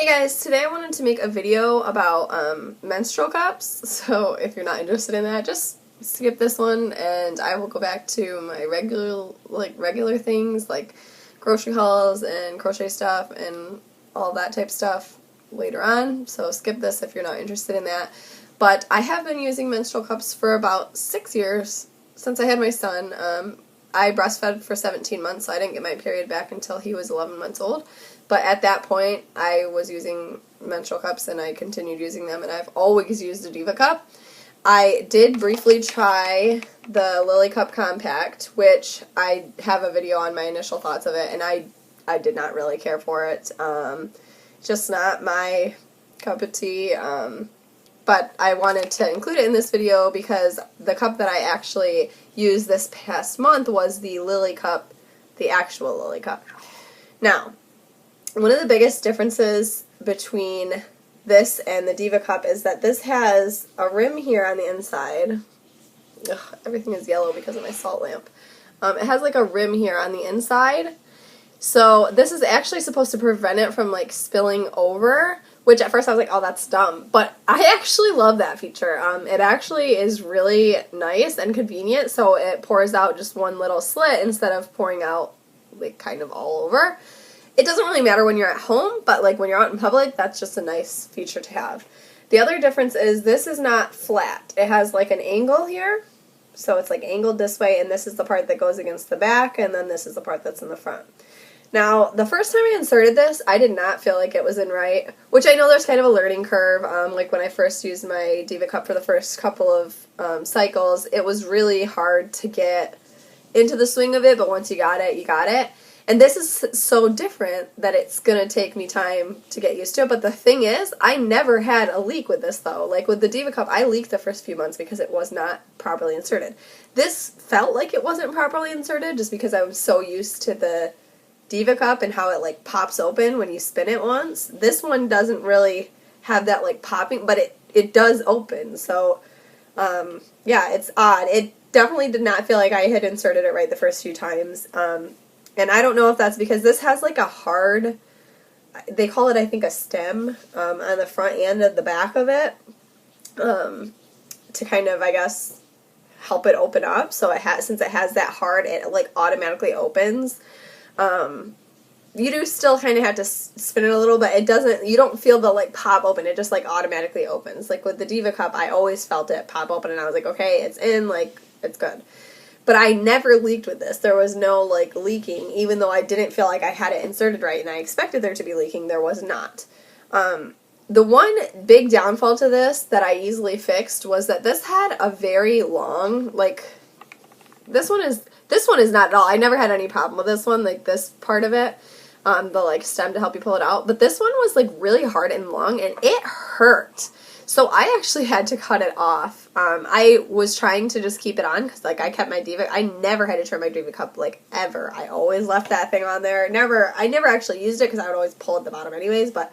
Hey guys, today I wanted to make a video about menstrual cups, so if you're not interested in that, just skip this one and I will go back to my regular things like grocery hauls and crochet stuff and all that type of stuff later on, so skip this if you're not interested in that. But I have been using menstrual cups for about 6 years since I had my son. I breastfed for 17 months, so I didn't get my period back until he was 11 months old. But at that point, I was using menstrual cups, and I continued using them, and I've always used a Diva Cup. I did briefly try the Lily Cup Compact, which I have a video on my initial thoughts of it, and I did not really care for it. Just not my cup of tea. But I wanted to include it in this video because the cup that I actually used this past month was the Lily Cup, the actual Lily Cup. Now, one of the biggest differences between this and the Diva Cup is that this has a rim here on the inside. Ugh, everything is yellow because of my salt lamp. It has like a rim here on the inside. So this is actually supposed to prevent it from like spilling over, which at first I was like, oh, that's dumb. But I actually love that feature. It actually is really nice and convenient, so it pours out just one little slit instead of pouring out like kind of all over. It doesn't really matter when you're at home, but like when you're out in public, that's just a nice feature to have. The other difference is this is not flat. It has like an angle here, so it's like angled this way, and this is the part that goes against the back, and then this is the part that's in the front. Now, the first time I inserted this, I did not feel like it was in right, which I know there's kind of a learning curve. Like when I first used my Diva Cup for the first couple of cycles, it was really hard to get into the swing of it, but once you got it, you got it. And this is so different that it's going to take me time to get used to it. But the thing is, I never had a leak with this, though. Like with the Diva Cup, I leaked the first few months because it was not properly inserted. This felt like it wasn't properly inserted just because I was so used to the Diva Cup and how it like pops open when you spin it once. This one doesn't really have that like popping, but it does open. So, yeah, it's odd. It definitely did not feel like I had inserted it right the first few times. And I don't know if that's because this has like a hard, they call it I think a stem on the front and at the back of it to kind of, I guess, help it open up. So since it has that hard, it like automatically opens. You do still kind of have to spin it a little, but you don't feel the like pop open, it just like automatically opens. Like with the Diva Cup, I always felt it pop open and I was like, okay, it's in, like, it's good. But I never leaked with this. There was no like leaking, even though I didn't feel like I had it inserted right and I expected there to be leaking, there was not. The one big downfall to this that I easily fixed was that this had a very long, like, this one is not at all. I never had any problem with this one, like this part of it, the like stem to help you pull it out. But this one was like really hard and long, and it hurt. So I actually had to cut it off. I was trying to just keep it on because like I kept my Diva. I never had to turn my Diva Cup like ever. I always left that thing on there. I never actually used it because I would always pull at the bottom anyways. But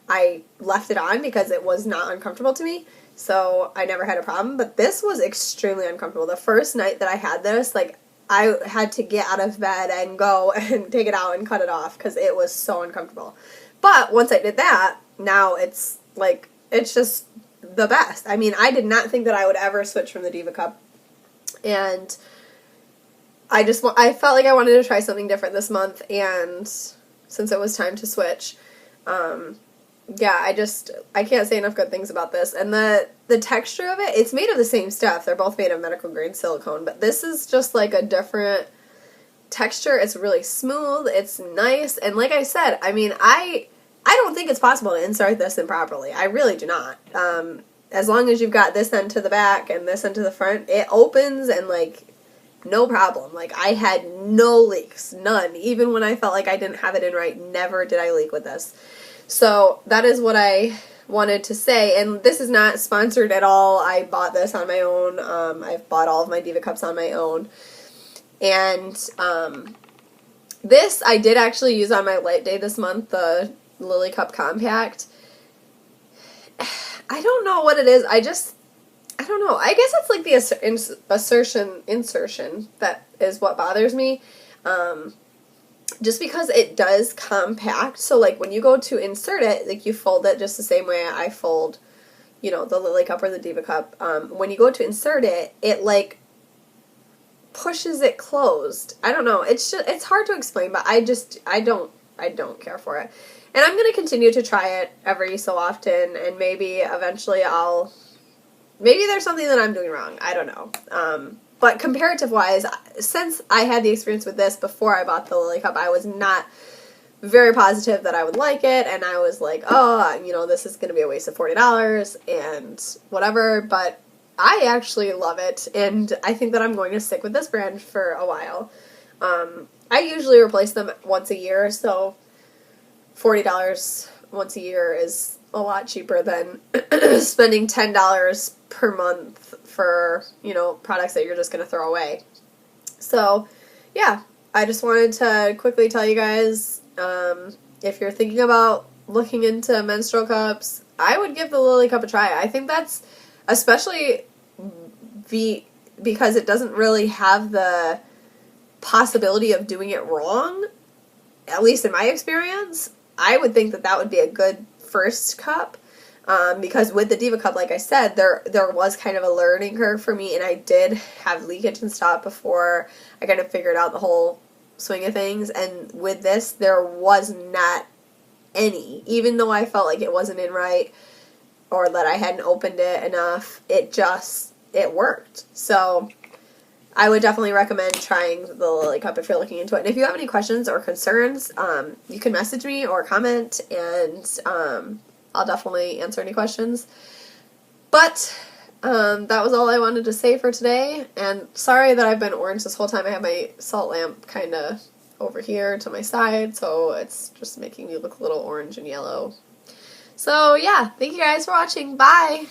I left it on because it was not uncomfortable to me. So I never had a problem. But this was extremely uncomfortable. The first night that I had this, like, I had to get out of bed and go and take it out and cut it off because it was so uncomfortable. But once I did that, now it's like, it's just the best. I mean, I did not think that I would ever switch from the Diva Cup. And I felt like I wanted to try something different this month. And since it was time to switch, yeah, I can't say enough good things about this. And the texture of it, it's made of the same stuff. They're both made of medical grade silicone, but this is just like a different texture. It's really smooth. It's nice. And like I said, I mean, I don't think it's possible to insert this in properly. I really do not. As long as you've got this end to the back and this end to the front, it opens and like no problem. Like I had no leaks, none. Even when I felt like I didn't have it in right, never did I leak with this. So that is what I wanted to say, and this is not sponsored at all. I bought this on my own. I've bought all of my Diva Cups on my own. And this I did actually use on my light day this month, the Lily Cup Compact. I don't know what it is. I don't know. I guess it's like the insertion that is what bothers me. just because it does compact. So like when you go to insert it, like you fold it just the same way I fold, you know, the Lily Cup or the Diva Cup. When you go to insert it, it like pushes it closed. I don't know. It's just, it's hard to explain, but I don't care for it. And I'm going to continue to try it every so often, and maybe eventually maybe there's something that I'm doing wrong. I don't know. But comparative wise, since I had the experience with this before I bought the Lily Cup, I was not very positive that I would like it, and I was like, oh, you know, this is going to be a waste of $40 and whatever, but I actually love it, and I think that I'm going to stick with this brand for a while. I usually replace them once a year, so $40 once a year is a lot cheaper than spending $10 per month for, you know, products that you're just going to throw away. So, yeah, I just wanted to quickly tell you guys, if you're thinking about looking into menstrual cups, I would give the Lily Cup a try. I think that's, especially because it doesn't really have the possibility of doing it wrong, at least in my experience, I would think that that would be a good first cup. Because with the Diva Cup, like I said, there was kind of a learning curve for me, and I did have leakage and stuff before I kind of figured out the whole swing of things. And with this, there was not any. Even though I felt like it wasn't in right, or that I hadn't opened it enough, it worked. So I would definitely recommend trying the Lily Cup if you're looking into it. And if you have any questions or concerns, you can message me or comment, and I'll definitely answer any questions. But that was all I wanted to say for today. And sorry that I've been orange this whole time. I have my salt lamp kind of over here to my side, so it's just making me look a little orange and yellow. So yeah, thank you guys for watching. Bye!